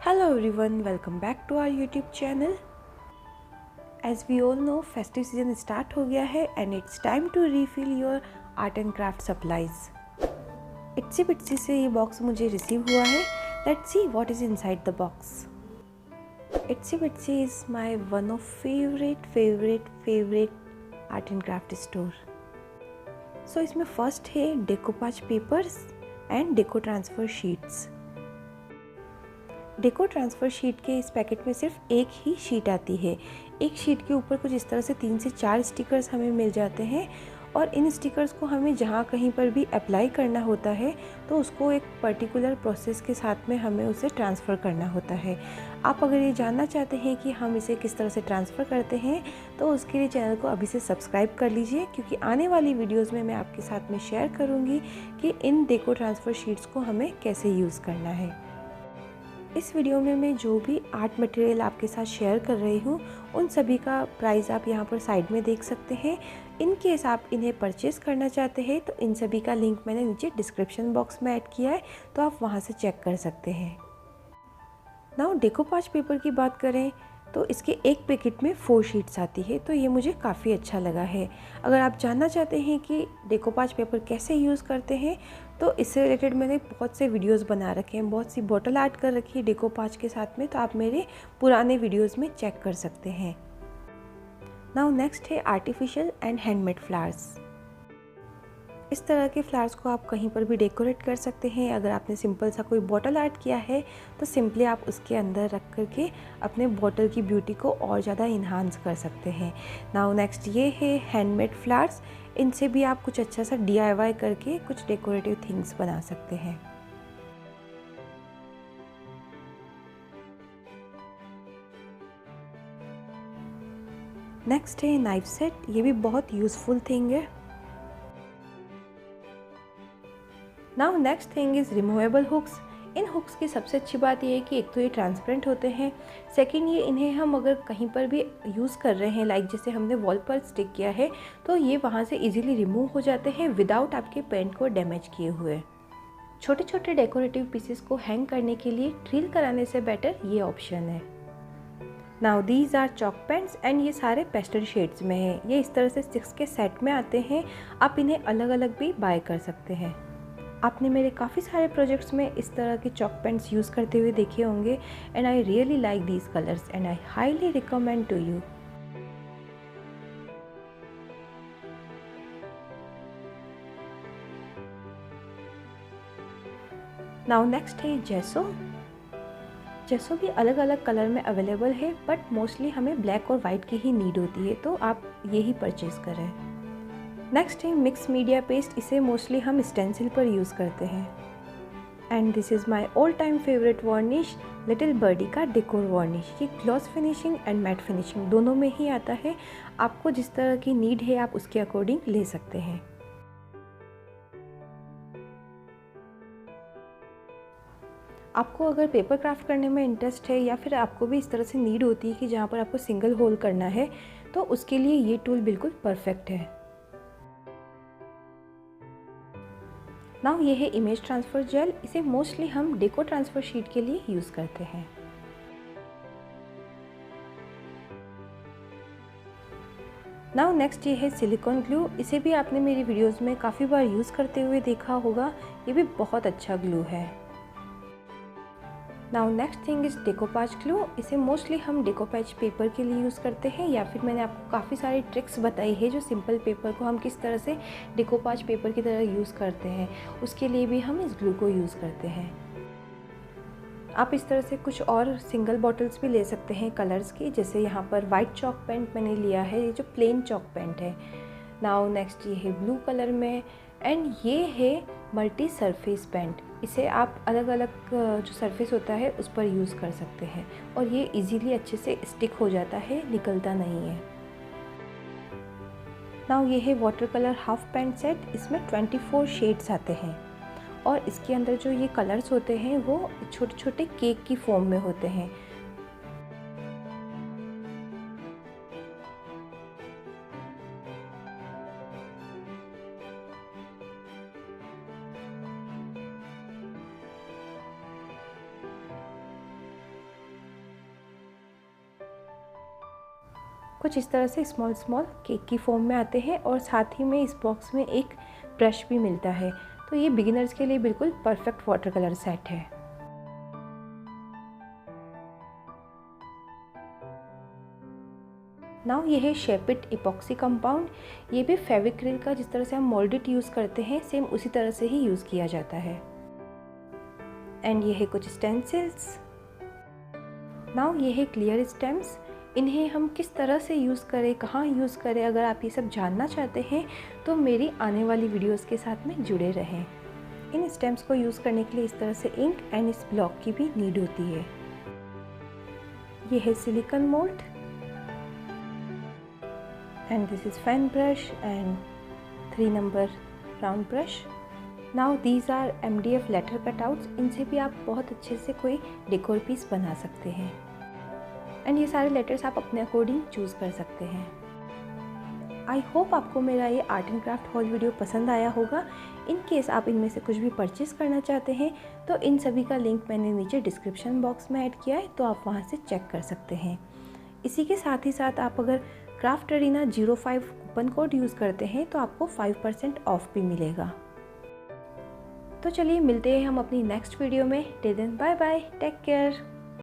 Hello everyone, welcome back to our YouTube channel. As we all know, festive season start हो गया है and it's time to refill your art and craft supplies. इट्सी बिट्सी से ये box मुझे receive हुआ है. Let's see what is inside the box. Itsy bitsy is my one of favorite art and craft store. So इसमें first है decoupage papers and deco transfer sheets. Deco transfer sheet के इस packet में सिर्फ एक ही sheet आती है. एक शीट के ऊपर कुछ इस तरह से 3 से 4 स्टिकर्स हमें मिल जाते हैं और इन स्टिकर्स को हमें जहाँ कहीं पर भी अप्लाई करना होता है तो उसको एक पर्टिकुलर प्रोसेस के साथ में हमें उसे ट्रांसफ़र करना होता है. आप अगर ये जानना चाहते हैं कि हम इसे किस तरह से ट्रांसफ़र करते हैं तो उसके लिए चैनल को अभी से सब्सक्राइब कर लीजिए, क्योंकि आने वाली वीडियोज़ में मैं आपके साथ में शेयर करूँगी कि इन डेको ट्रांसफ़र शीट्स को हमें कैसे यूज़ करना है. इस वीडियो में मैं जो भी आर्ट मटेरियल आपके साथ शेयर कर रही हूँ उन सभी का प्राइस आप यहाँ पर साइड में देख सकते हैं. इन केस आप इन्हें परचेज़ करना चाहते हैं तो इन सभी का लिंक मैंने नीचे डिस्क्रिप्शन बॉक्स में ऐड किया है, तो आप वहाँ से चेक कर सकते हैं. नाउ डेकोपाच पेपर की बात करें तो इसके एक पैकेट में 4 शीट्स आती है, तो ये मुझे काफ़ी अच्छा लगा है. अगर आप जानना चाहते हैं कि डेकोपाच पेपर कैसे यूज़ करते हैं तो इससे रिलेटेड मैंने बहुत से वीडियोस बना रखे हैं, बहुत सी बॉटल आर्ट कर रखी है डेकोपाच के साथ में, तो आप मेरे पुराने वीडियोस में चेक कर सकते हैं. नाउ नेक्स्ट है आर्टिफिशियल एंड हैंडमेड फ्लावर्स. इस तरह के फ्लावर्स को आप कहीं पर भी डेकोरेट कर सकते हैं. अगर आपने सिंपल सा कोई बॉटल आर्ट किया है तो सिंपली आप उसके अंदर रख करके अपने बॉटल की ब्यूटी को और ज़्यादा इन्हांस कर सकते हैं. नाउ नेक्स्ट ये है हैंडमेड फ्लावर्स. इनसे भी आप कुछ अच्छा सा DIY करके कुछ डेकोरेटिव थिंग्स बना सकते हैं. नेक्स्ट है नाइफ सेट. ये भी बहुत यूज़फुल थिंग है. Now next thing is removable hooks. इन हुक्स की सबसे अच्छी बात यह है कि एक तो ये ट्रांसपेरेंट होते हैं, सेकंड ये इन्हें हम अगर कहीं पर भी यूज़ कर रहे हैं, लाइक जैसे हमने वॉल पर स्टिक किया है तो ये वहाँ से इजीली रिमूव हो जाते हैं विदाउट आपके पेंट को डैमेज किए हुए. छोटे छोटे डेकोरेटिव पीसेस को हैंग करने के लिए ड्रिल कराने से बेटर ये ऑप्शन है. Now these are chalk paints and ये सारे पेस्टल शेड्स में हैं. ये इस तरह से 6 के सेट में आते हैं. आप इन्हें अलग अलग भी बाय कर सकते हैं. आपने मेरे काफ़ी सारे प्रोजेक्ट्स में इस तरह के चॉक पेंट्स यूज़ करते हुए देखे होंगे and I really like these colours and I highly recommend to you. Now next है जेसो. जेसो भी अलग अलग कलर में अवेलेबल है, बट मोस्टली हमें ब्लैक और वाइट की ही नीड होती है, तो आप यही परचेज़ करें. नेक्स्ट है मिक्स मीडिया पेस्ट. इसे मोस्टली हम स्टेंसिल पर यूज़ करते हैं. And this is my all time favourite varnish, little birdie का डेकोर वार्निश. ये gloss finishing and matte finishing दोनों में ही आता है. आपको जिस तरह की नीड है आप उसके अकॉर्डिंग ले सकते हैं. आपको अगर पेपर क्राफ्ट करने में इंटरेस्ट है या फिर आपको भी इस तरह से नीड होती है कि जहाँ पर आपको सिंगल होल करना है तो उसके लिए ये टूल बिल्कुल परफेक्ट है. नाउ ये है इमेज ट्रांसफ़र जेल. इसे मोस्टली हम डेको ट्रांसफ़र शीट के लिए यूज़ करते हैं. नाउ नेक्स्ट ये है सिलिकॉन ग्लू. इसे भी आपने मेरी वीडियोस में काफ़ी बार यूज़ करते हुए देखा होगा. ये भी बहुत अच्छा ग्लू है. Now next thing is decoupage glue. इसे मोस्टली हम डेकोपैच पेपर के लिए यूज़ करते हैं, या फिर मैंने आपको काफ़ी सारी ट्रिक्स बताई है जो सिंपल पेपर को हम किस तरह से डेकोपाच पेपर की तरह यूज़ करते हैं, उसके लिए भी हम इस ग्लू को यूज़ करते हैं. आप इस तरह से कुछ और सिंगल बॉटल्स भी ले सकते हैं कलर्स की. जैसे यहाँ पर वाइट चॉक पेंट मैंने लिया है, ये जो प्लेन चॉक पेंट है. नाउ नेक्स्ट ये है ब्लू कलर में एंड ये है मल्टी सरफेस पेंट. इसे आप अलग अलग जो सरफेस होता है उस पर यूज़ कर सकते हैं और ये इजीली अच्छे से स्टिक हो जाता है, निकलता नहीं है. नाउ ये है water colour half pant set. इसमें 24 शेड्स आते हैं और इसके अंदर जो ये कलर्स होते हैं वो छोटे छोटे केक की फॉर्म में होते हैं. कुछ इस तरह से स्मॉल स्मॉल केक की फॉर्म में आते हैं और साथ ही में इस बॉक्स में एक ब्रश भी मिलता है। तो ये बिगिनर्स के लिए बिल्कुल परफेक्ट वाटर कलर सेट है। नाउ ये है शेप इट इपॉक्सी कंपाउंड। ये भी फेविक्रिल का जिस तरह से हम मोल्डेड यूज़ करते हैं सेम उसी तरह से ही यूज़ किया जाता है। एंड ये है कुछ स्टेंसिल्स। नाउ ये है क्लियर स्टेम्स। इन्हें हम किस तरह से यूज़ करें, कहाँ यूज़ करें, अगर आप ये सब जानना चाहते हैं तो मेरी आने वाली वीडियोस के साथ में जुड़े रहें। इन स्टेम्स को यूज़ करने के लिए इस तरह से इंक एंड इस ब्लॉक की भी नीड होती है। ये है silicone mould and this is fan brush and 3 number round brush. Now these are MDF letter cutouts. इनसे भी आप बहुत अच्छे से कोई डेकोर पीस बना सकते हैं। एंड ये सारे लेटर्स आप अपने अकॉर्डिंग चूज़ कर सकते हैं। आई होप आपको मेरा ये art and craft hall video पसंद आया होगा। इन केस आप इनमें से कुछ भी परचेज़ करना चाहते हैं तो इन सभी का लिंक मैंने नीचे डिस्क्रिप्शन बॉक्स में ऐड किया है, तो आप वहाँ से चेक कर सकते हैं। इसी के साथ ही साथ आप अगर craft arena 05 coupon code use करते हैं तो आपको 5% ऑफ भी मिलेगा। तो चलिए मिलते हैं हम अपनी नेक्स्ट वीडियो में। Till then bye bye, take care.